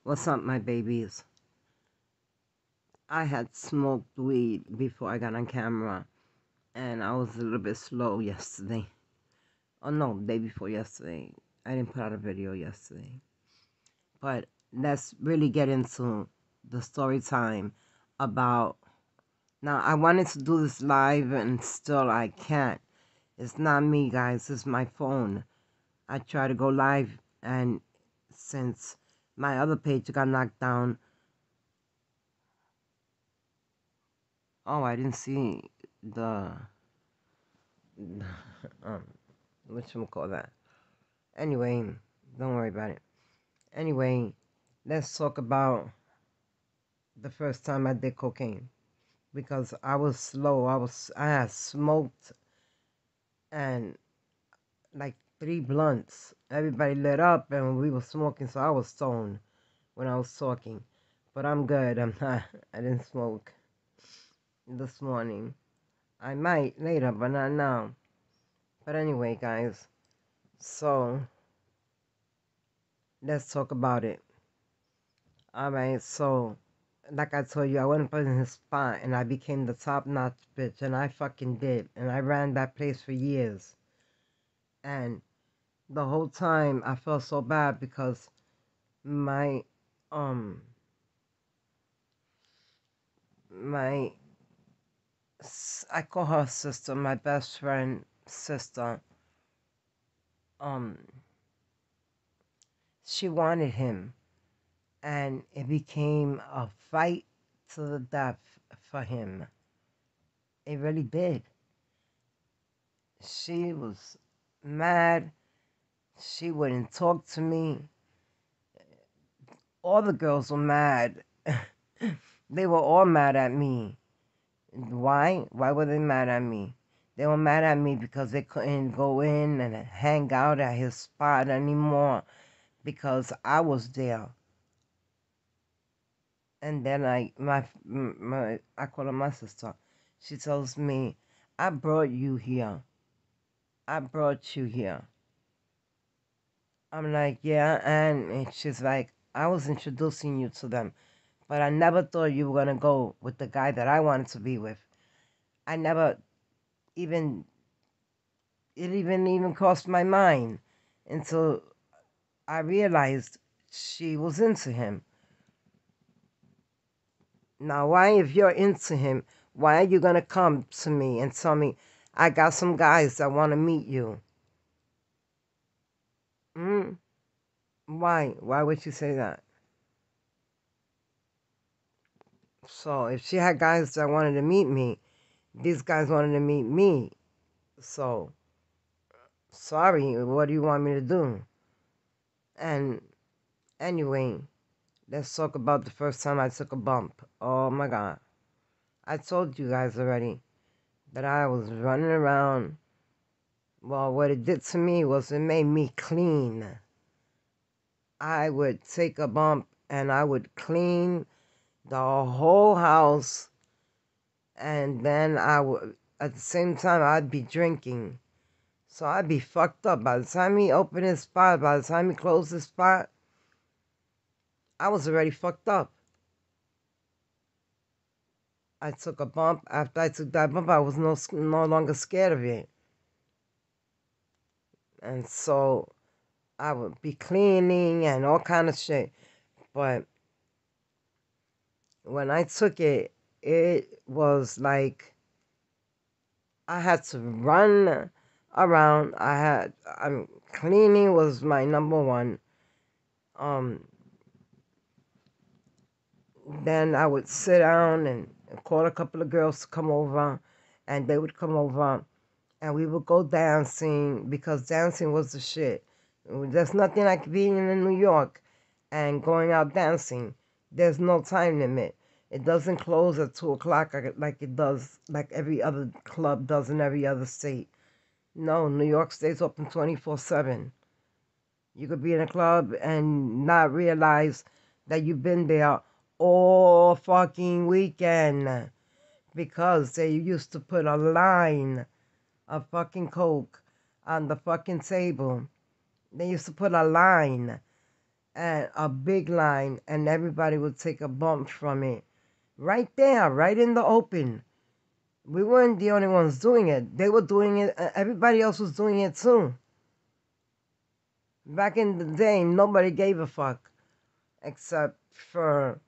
What's up, my babies? I had smoked weed before I got on camera, and I was a little bit slow yesterday. Oh no, day before yesterday. I didn't put out a video yesterday. But let's really get into the story time about. Now, I wanted to do this live, and still I can't. It's not me, guys, it's my phone. I try to go live, and since my other page got knocked down. Oh, I didn't see the um whatchamacall that. Anyway, don't worry about it. Anyway, let's talk about the first time I did cocaine. Because I was slow. I had smoked and like 3 blunts. Everybody lit up and we were smoking, so I was stoned when I was talking. But I'm good. I'm not. I didn't smoke this morning. I might later, but not now. But anyway, guys. So let's talk about it. Alright, so like I told you, I went up in his spot and I became the top notch bitch, and I fucking did. And I ran that place for years. And the whole time I felt so bad because my um my I call her sister, my best friend sister, um she wanted him, and it became a fight to the death for him. It really did. She was mad. She wouldn't talk to me. All the girls were mad. They were all mad at me. Why? Why were they mad at me? They were mad at me because they couldn't go in and hang out at his spot anymore because I was there. And then I call her my sister. She tells me, I brought you here. I brought you here. I'm like, yeah, and she's like, I was introducing you to them, but I never thought you were gonna go with the guy that I wanted to be with. I never even it even crossed my mind until I realized she was into him. Now, why, if you're into him, why are you gonna come to me and tell me I got some guys that want to meet you? Hmm? Why? Why would you say that? So, if she had guys that wanted to meet me, these guys wanted to meet me. So, sorry, what do you want me to do? And anyway, let's talk about the first time I took a bump. Oh my God. I told you guys already that I was running around. Well, what it did to me was it made me clean. I would take a bump and I would clean the whole house, and then at the same time, I'd be drinking. So I'd be fucked up. By the time he opened his spot, by the time he closed his spot, I was already fucked up. I took a bump. After I took that bump, I was no longer scared of it. And so I would be cleaning and all kind of shit. But when I took it, it was like I had to run around. Cleaning was my number one. Um, then I would sit down and call a couple of girls to come over, and they would come over, and we would go dancing because dancing was the shit. There's nothing like being in New York and going out dancing. There's no time limit. It doesn't close at 2 o'clock like it does, like every other club does in every other state. No, New York stays open 24/7. You could be in a club and not realize that you've been there all fucking weekend because they used to put a line of fucking coke on the fucking table. They used to put a line, and a big line, and everybody would take a bump from it. Right there, right in the open. We weren't the only ones doing it. They were doing it, everybody else was doing it too. Back in the day, nobody gave a fuck except for.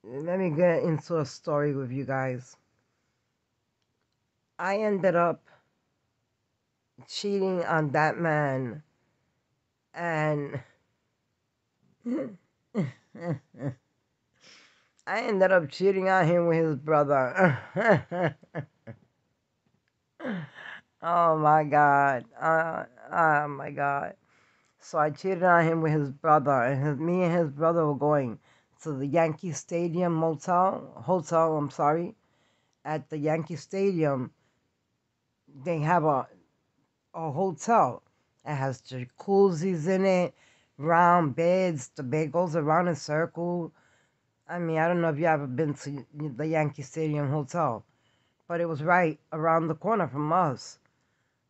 Let me get into a story with you guys. I ended up cheating on that man, and I ended up cheating on him with his brother. Oh my God. Oh my God. So I cheated on him with his brother, and me and his brother were going to the Yankee Stadium hotel, I'm sorry. At the Yankee Stadium, they have a hotel. It has jacuzzis in it, round beds. The bed goes around in a circle. I mean, I don't know if you ever been to the Yankee Stadium Hotel, but it was right around the corner from us.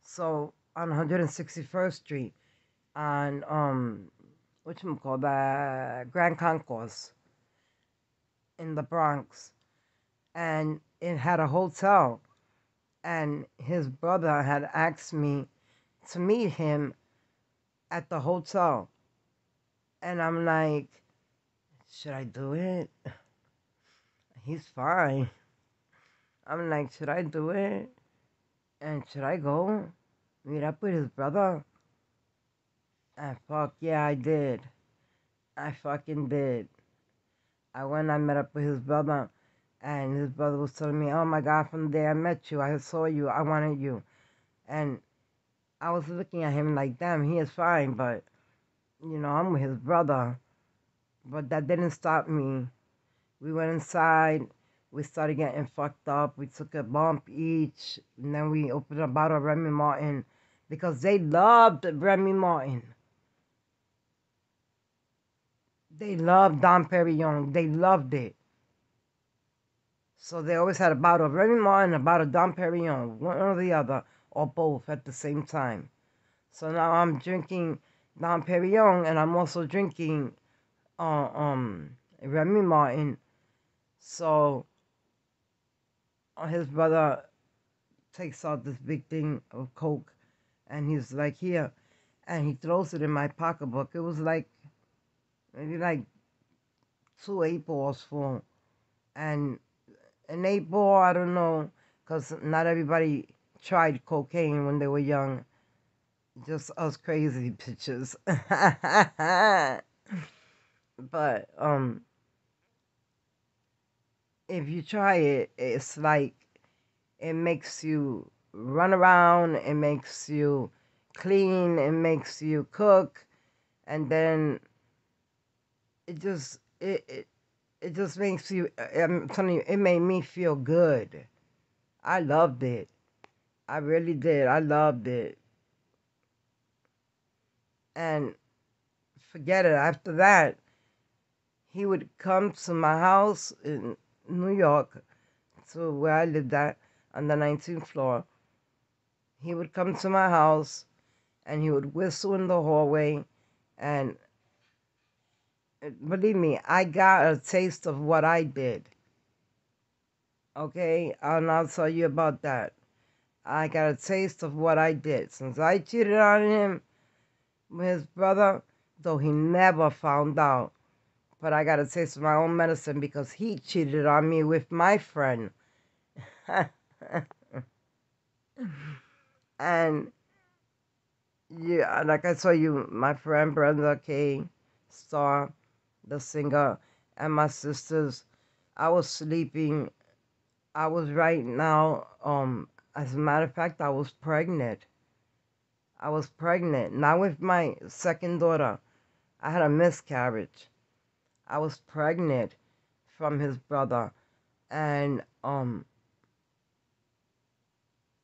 So on 161st Street, on call that, Grand Concourse in the Bronx, and it had a hotel. And his brother had asked me to meet him at the hotel, and I'm like, should I do it? He's fine. I'm like, should I do it? And should I go meet up with his brother? And fuck yeah, I did. I fucking did. I went, I met up with his brother, and his brother was telling me, oh my God, from the day I met you, I saw you, I wanted you. And I was looking at him like, damn, he is fine, but, I'm with his brother. But that didn't stop me. We went inside, we started getting fucked up, we took a bump each, and then we opened a bottle of Remy Martin, because they loved Remy Martin. They loved Dom Perignon. They loved it. So they always had a bottle of Remy Martin and a bottle of Dom Perignon, one or the other, or both at the same time. So now I'm drinking Dom Perignon, and I'm also drinking Remy Martin. So his brother takes out this big thing of Coke, and he's like, here. And he throws it in my pocketbook. It was like, maybe like 2 8 balls full. And an 8 ball, I don't know, because not everybody tried cocaine when they were young. Just us crazy bitches. But if you try it, it's like it makes you run around, it makes you clean, it makes you cook, and then it just makes you. I'm telling you, it made me feel good. I loved it. I really did. I loved it. And forget it. After that, he would come to my house in New York, to where I lived at on the 19th floor. He would come to my house and he would whistle in the hallway. And believe me, I got a taste of what I did. Okay? And I'll tell you about that. I got a taste of what I did. Since I cheated on him with his brother, though he never found out. But I got a taste of my own medicine because he cheated on me with my friend. And yeah, like I told you, my friend Brenda K. Starr, the singer, and my sisters, I was sleeping. I was right now, as a matter of fact, I was pregnant. I was pregnant, not with my second daughter. I had a miscarriage. I was pregnant from his brother. And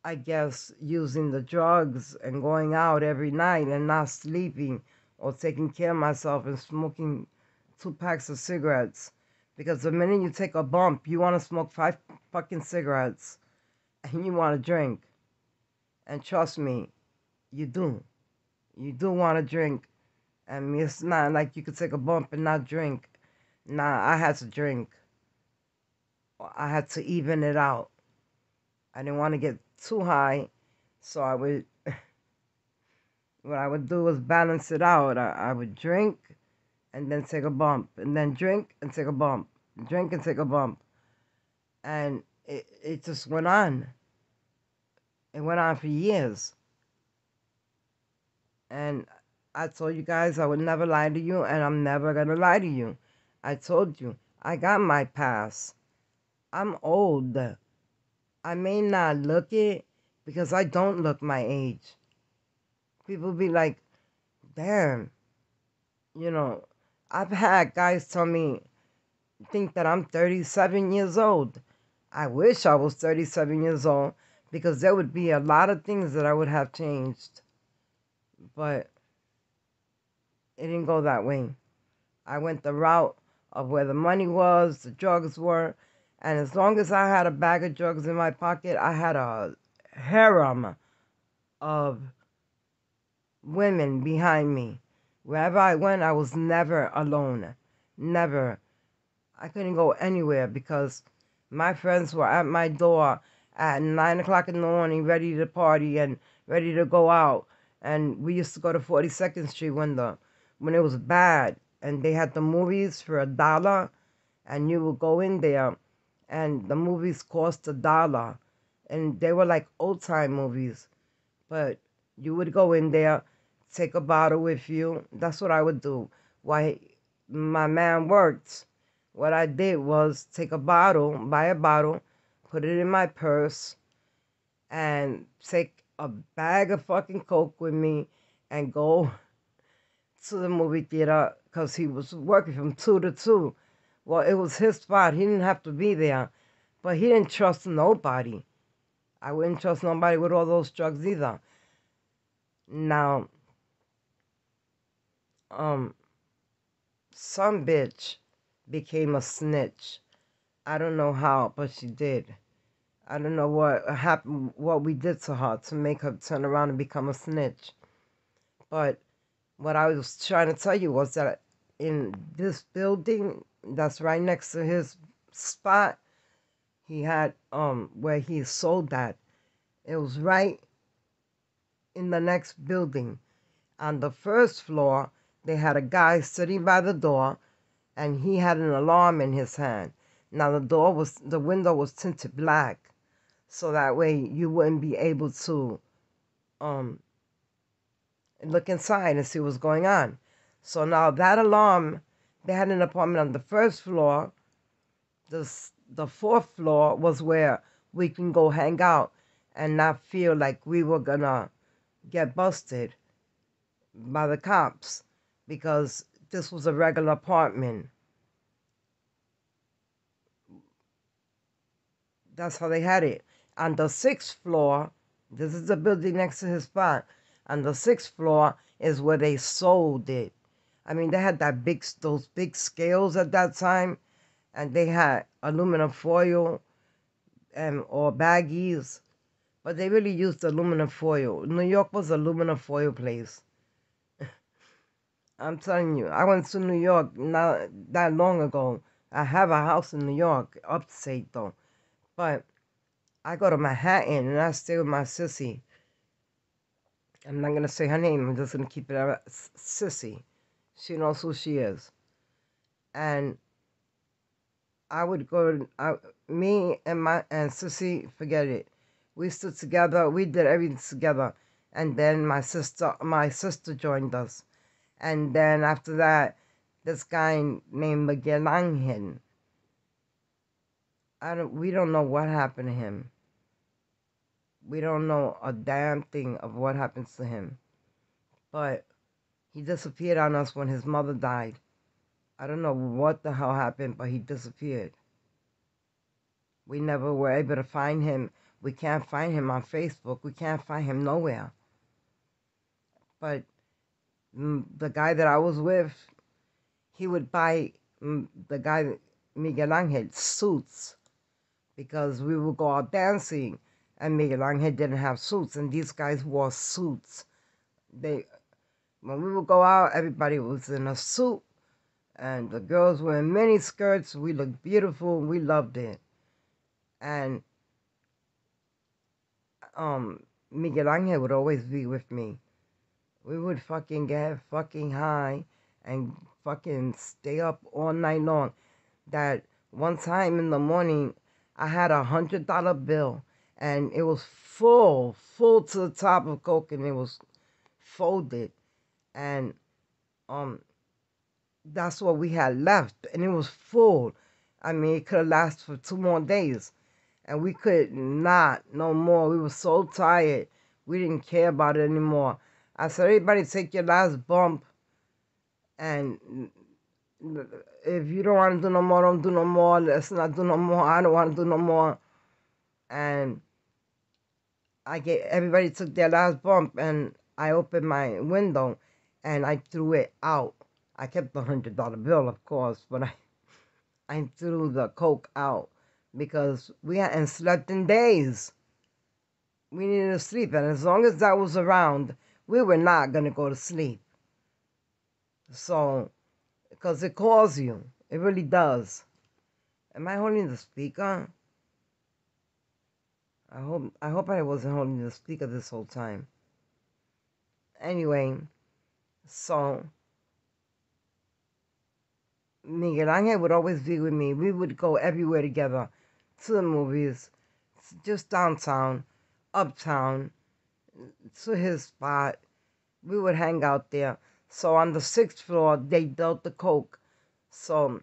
I guess using the drugs and going out every night and not sleeping or taking care of myself and smoking 2 packs of cigarettes. Because the minute you take a bump, you want to smoke 5 fucking cigarettes and you want to drink. And trust me, you do. You do want to drink And it's not like you could take a bump and not drink. Nah, I had to drink. I had to even it out. I didn't want to get too high, so what I would do was balance it out. I would drink and then take a bump, and then drink and take a bump, drink and take a bump, and it just went on. It went on for years, and I told you guys I would never lie to you, and I'm never gonna lie to you. I told you I got my past. I'm old. I may not look it because I don't look my age. People be like, damn, you know, I've had guys tell me, think that I'm 37 years old. I wish I was 37 years old because there would be a lot of things that I would have changed. But it didn't go that way. I went the route of where the money was, the drugs were, and as long as I had a bag of drugs in my pocket, I had a harem of women behind me. Wherever I went, I was never alone. Never. I couldn't go anywhere because my friends were at my door at 9 o'clock in the morning ready to party and ready to go out. And we used to go to 42nd Street when it was bad and they had the movies for $1 and you would go in there and the movies cost $1 and they were like old time movies. But you would go in there, take a bottle with you. That's what I would do. While my man worked, what I did was take a bottle, buy a bottle, put it in my purse, and take a bag of fucking Coke with me and go to the movie theater because he was working from 2 to 2. Well, it was his spot. He didn't have to be there, but he didn't trust nobody. I wouldn't trust nobody with all those drugs either. Now, some bitch became a snitch. I don't know how, but she did. I don't know what happened, what we did to her to make her turn around and become a snitch. But what I was trying to tell you was that in this building that's right next to his spot, he had where he sold that. It was right in the next building. On the first floor, they had a guy sitting by the door and he had an alarm in his hand. Now the window was tinted black, so that way you wouldn't be able to look inside and see what's going on. So now that alarm, they had an apartment on the first floor. The fourth floor was where we can go hang out and not feel like we were gonna get busted by the cops because this was a regular apartment. That's how they had it. On the sixth floor, this is the building next to his spot. On the sixth floor is where they sold it. I mean, they had those big scales at that time, and they had aluminum foil or baggies, but they really used aluminum foil. New York was aluminum foil place. I'm telling you, I went to New York not that long ago. I have a house in New York, upstate though, but I go to Manhattan and I stay with my sissy. I'm not gonna say her name. I'm just gonna keep it at sissy. She knows who she is, and I would go. Me and sissy, forget it. We stood together. We did everything together, and then my sister joined us, and then after that, this guy named Miguel Angel. We don't know what happened to him. We don't know a damn thing of what happens to him. But he disappeared on us when his mother died. I don't know what the hell happened, but he disappeared. We never were able to find him. We can't find him on Facebook. We can't find him nowhere. But the guy that I was with, he would buy the guy, Miguel Angel, suits because we would go out dancing and Miguel Angel didn't have suits and these guys wore suits. When we would go out, everybody was in a suit, and the girls were in mini skirts. We looked beautiful. We loved it. And Miguel Angel would always be with me. We would fucking get fucking high and fucking stay up all night long. That one time in the morning, I had $100 bill, and it was full to the top of coke, and it was folded, and um, that's what we had left, and it was full. I mean, it could have lasted for 2 more days, and we could not no more. We were so tired, we didn't care about it anymore. I said, everybody take your last bump, and if you don't want to do no more, don't do no more. Let's not do no more. I don't want to do no more. And everybody took their last bump, and I opened my window, and I threw it out. I kept the $100 bill, of course, but I threw the coke out because we hadn't slept in days. We needed to sleep, and as long as that was around, we were not gonna go to sleep. So, because it calls you, it really does. Am I holding the speaker? I hope I wasn't holding the speaker this whole time. Anyway, so Miguel Angel would always be with me. We would go everywhere together, to the movies, just downtown, uptown, to his spot. We would hang out there. So on the 6th floor, they dealt the coke. So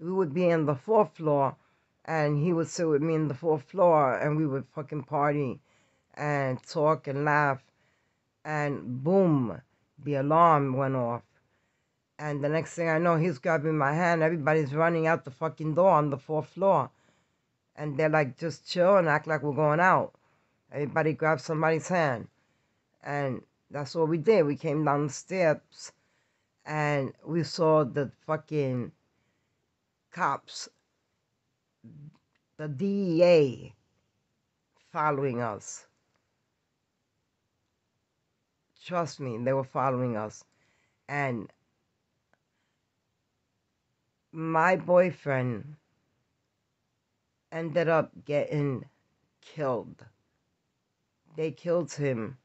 we would be on the 4th floor, and he would sit with me on the 4th floor, and we would fucking party and talk and laugh. And boom, the alarm went off. And the next thing I know, he's grabbing my hand. Everybody's running out the fucking door on the 4th floor. And they're like, just chill and act like we're going out. Everybody grabs somebody's hand. And that's what we did. We came down the steps, and we saw the fucking cops, the DEA, following us. Trust me, they were following us. And my boyfriend ended up getting killed. They killed him.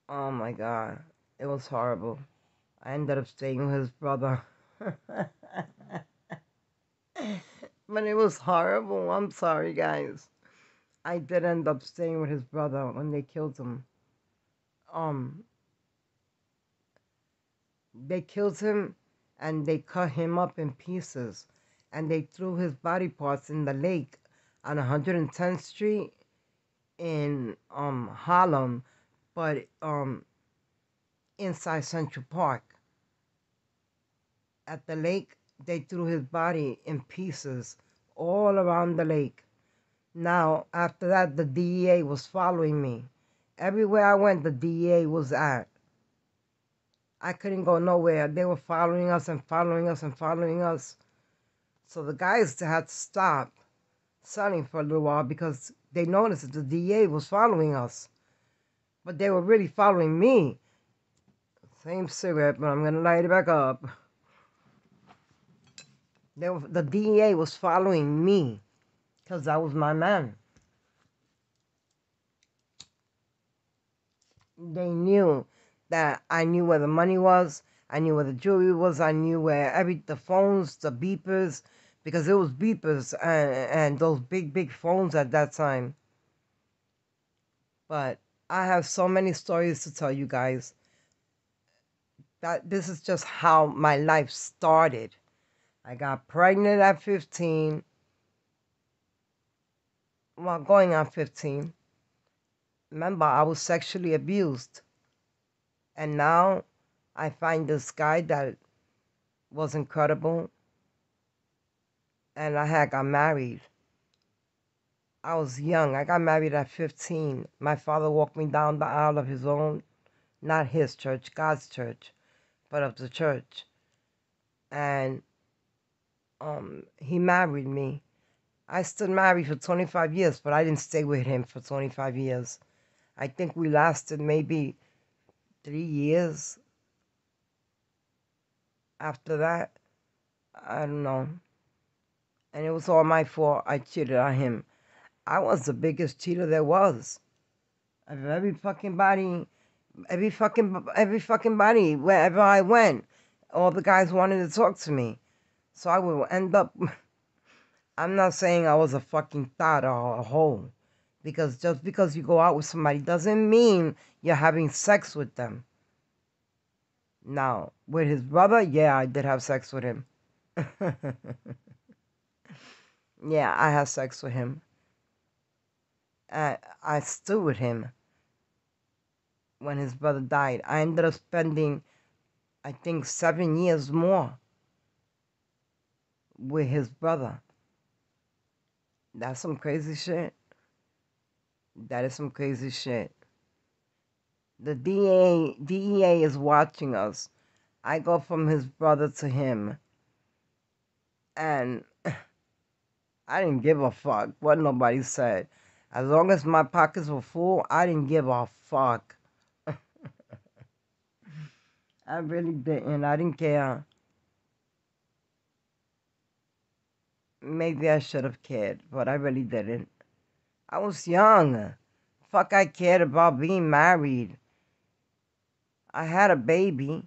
Oh my God. It was horrible. I ended up staying with his brother. But it was horrible. I'm sorry, guys. I did end up staying with his brother when they killed him. They killed him, and they cut him up in pieces, and they threw his body parts in the lake on 110th Street in Harlem, but inside Central Park. At the lake, they threw his body in pieces all around the lake. Now, after that, the DEA was following me. Everywhere I went, the DEA was at. I couldn't go nowhere. They were following us and following us and following us. So the guys had to stop selling for a little while because they noticed that the DEA was following us. But they were really following me. Same cigarette, but I'm going to light it back up. The DEA was following me because that was my man. They knew that I knew where the money was. I knew where the jewelry was. I knew where the phones, the beepers, because it was beepers and those big phones at that time. But I have so many stories to tell you guys. That this is just how my life started. I got pregnant at 15. Well, going on 15. Remember, I was sexually abused. And now I find this guy that was incredible. And I had got married. I was young. I got married at 15. My father walked me down the aisle of his own, not his church, God's church, but of the church. And he married me. I stood married for 25 years, but I didn't stay with him for 25 years. I think we lasted maybe 3 years after that. I don't know. And it was all my fault. I cheated on him. I was the biggest cheater there was. Of every fucking body, wherever I went, all the guys wanted to talk to me. So I would end up. I'm not saying I was a fucking thought or a hoe, because just because you go out with somebody doesn't mean you're having sex with them. Now, with his brother, yeah, I did have sex with him. Yeah, I had sex with him. I stood with him when his brother died. I ended up spending, I think, 7 years more with his brother. That's some crazy shit. That is some crazy shit. The DEA is watching us. I go from his brother to him, and I didn't give a fuck what nobody said. As long as my pockets were full, I didn't give a fuck. I really didn't. I didn't care. Maybe I should have cared, but I really didn't. I was young. Fuck, I cared about being married. I had a baby.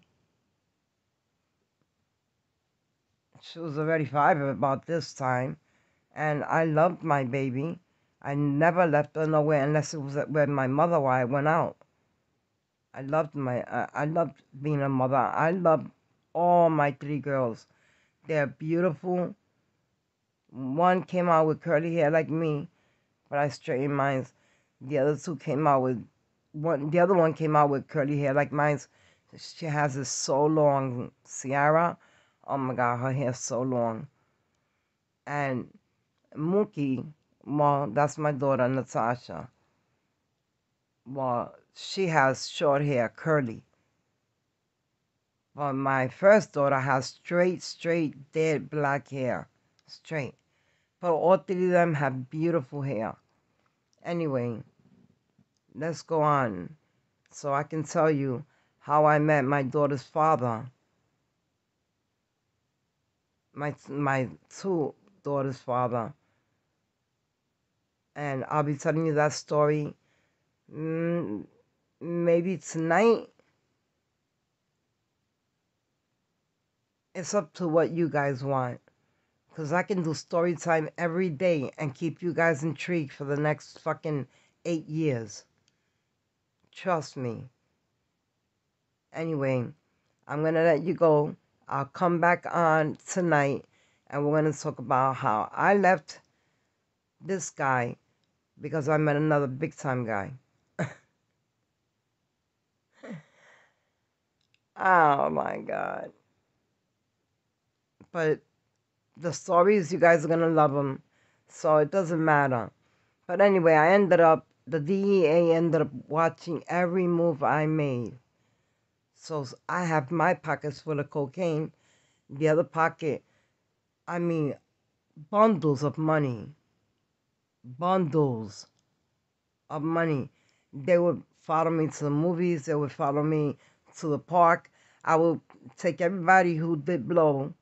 She was already 5 about this time, and I loved my baby. I never left her nowhere unless it was where my mother while I went out. I loved being a mother. I loved all my 3 girls. They're beautiful. One came out with curly hair like me, but I straightened mine. The other two came out with one. The other one came out with curly hair like mine. She has it so long. Ciara, oh my God, her hair's so long. And Mookie, well, that's my daughter Natasha. Well, she has short hair, curly. But my first daughter has straight, dead black hair. Straight. But all 3 of them have beautiful hair. Anyway, let's go on. So I can tell you how I met my daughter's father. My 2 daughters' father. And I'll be telling you that story maybe tonight. It's up to what you guys want. Because I can do story time every day and keep you guys intrigued for the next fucking 8 years. Trust me. Anyway, I'm going to let you go. I'll come back on tonight and we're going to talk about how I left this guy because I met another big time guy. Oh my God. But the stories, you guys are going to love them. So it doesn't matter. But anyway, the DEA ended up watching every move I made. So I have my pockets full of cocaine. The other pocket, I mean, bundles of money. Bundles of money. They would follow me to the movies. They would follow me to the park. I would take everybody who did blow.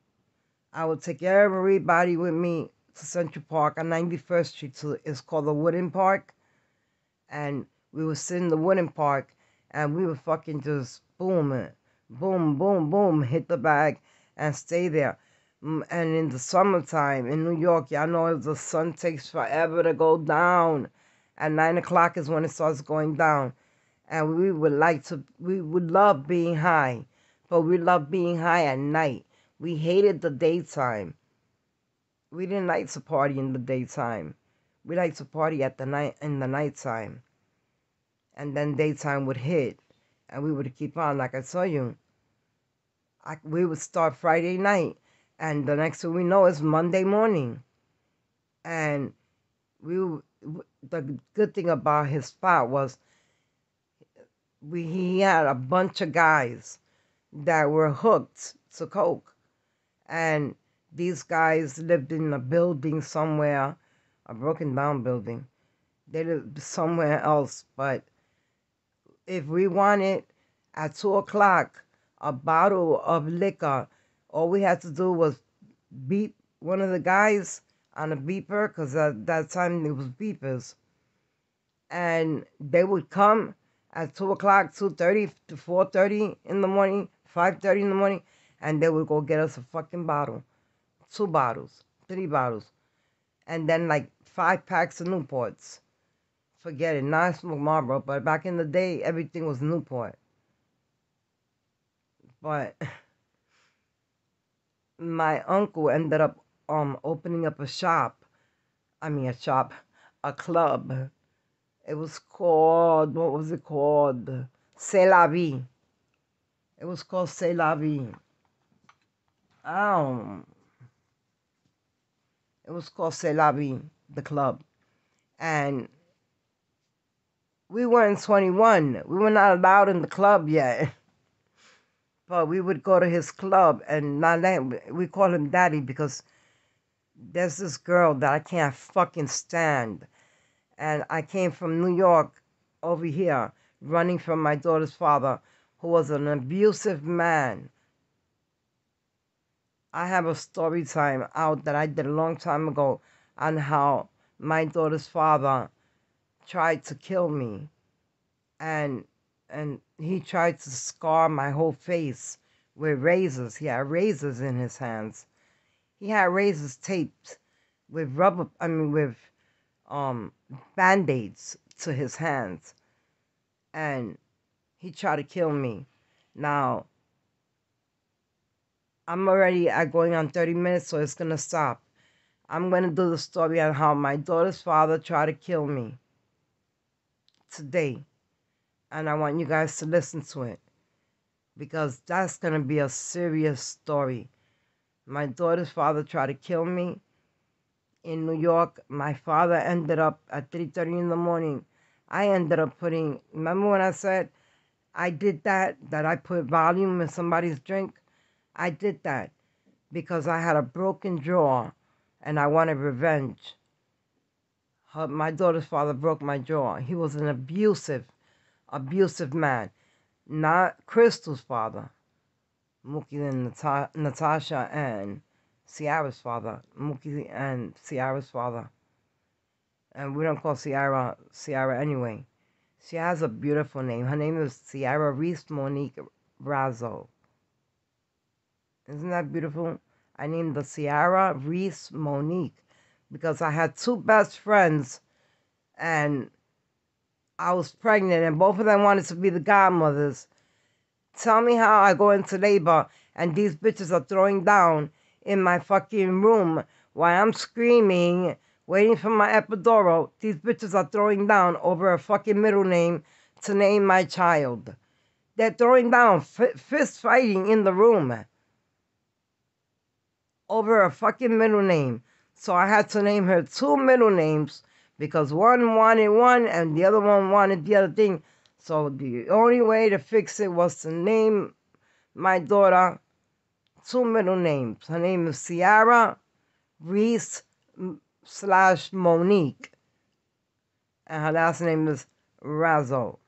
I would take everybody with me to Central Park on 91st Street. It's called the Wooden Park. And we would sit in the Wooden Park and we would fucking just boom, boom, hit the bag and stay there. And in the summertime in New York, y'all know the sun takes forever to go down. At 9 o'clock is when it starts going down. And we would love being high, but we love being high at night. We hated the daytime. We didn't like to party in the daytime. We liked to party in the nighttime. And then daytime would hit, and we would keep on. Like I told you, we would start Friday night, and the next thing we know is Monday morning. And the good thing about his spot was he had a bunch of guys that were hooked to coke. And these guys lived in a building somewhere, a broken down building. They lived somewhere else, but if we wanted At 2 o'clock, a bottle of liquor. All we had to do was beep one of the guys on a beeper, because at that time it was beepers, and they would come at 2 o'clock, 2:30 to 4:30 in the morning, 5:30 in the morning, and they would go get us a fucking bottle, 2 bottles, 3 bottles, and then like 5 packs of Newports. Forget it. Now I smoke Marlboro, but back in the day, everything was Newport. But my uncle ended up opening up a shop. I mean, a club. It was called, what was it called? C'est la vie. It was called C'est la vie. Um, it was called C'est la vie, the club. And we weren't 21. We were not allowed in the club yet. But we would go to his club, and not that, we call him Daddy because there's this girl that I can't fucking stand. And I came from New York over here, running from my daughter's father, who was an abusive man. I have a story time out that I did a long time ago on how my daughter's father tried to kill me, and he tried to scar my whole face with razors. He had razors in his hands. He had razors taped with with band-aids to his hands, and he tried to kill me. Now I'm already at going on 30 minutes, so it's gonna stop. I'm gonna do the story on how my daughter's father tried to kill me today, and I want you guys to listen to it because that's gonna be a serious story. My daughter's father tried to kill me in New York. My father ended up at 3:30 in the morning. I ended up putting. Remember when I said I did that? That I put volume in somebody's drink. I did that because I had a broken jaw, and I wanted revenge. My daughter's father broke my jaw. He was an abusive man. Not Crystal's father, Mookie and Natasha and Ciara's father, Mookie and Ciara's father. And we don't call Ciara anyway. She has a beautiful name. Her name is Ciara Reese Monique Brazo. Isn't that beautiful? I named the Ciara Reese Monique because I had two best friends, and I was pregnant, and both of them wanted to be the godmothers. Tell me how I go into labor and these bitches are throwing down in my fucking room while I'm screaming, waiting for my epidural. These bitches are throwing down over a fucking middle name to name my child. They're throwing down, fist fighting in the room over a fucking middle name. So I had to name her two middle names because one wanted one and the other one wanted the other thing. So the only way to fix it was to name my daughter two middle names. Her name is Ciara Reese / Monique. And her last name is Razzo.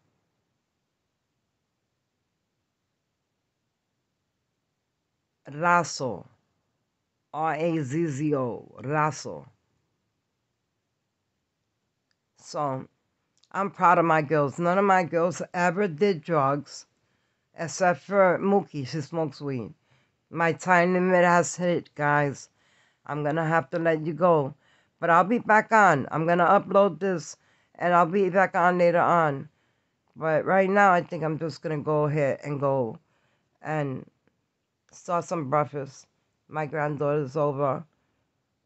Razo. Razzo. Razo. So I'm proud of my girls. None of my girls ever did drugs except for Mookie. She smokes weed. My time limit has hit, guys. I'm going to have to let you go. But I'll be back on. I'm going to upload this and I'll be back on later on. But right now, I think I'm just going to go ahead and go and start some breakfast. My granddaughter's over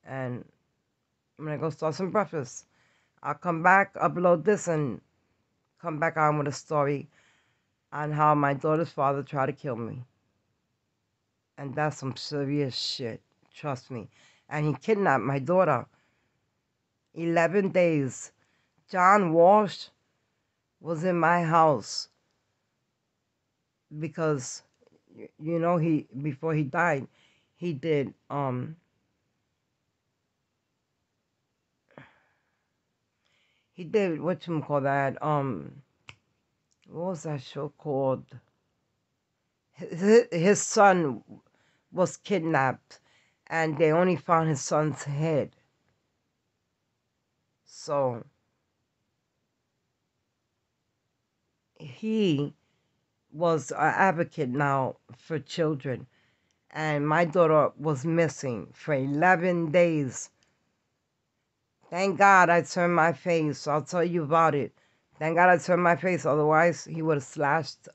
and I'm going to go start some breakfast. I'll come back, upload this, and come back on with a story on how my daughter's father tried to kill me. And that's some serious shit. Trust me. And he kidnapped my daughter. 11 days. John Walsh was in my house because, you know, before he died, he did, whatchamacallit, what was that show called? his son was kidnapped, and they only found his son's head. So he was an advocate now for children, and my daughter was missing for 11 days. Thank God I turned my face. I'll tell you about it. Thank God I turned my face. Otherwise, he would have slashed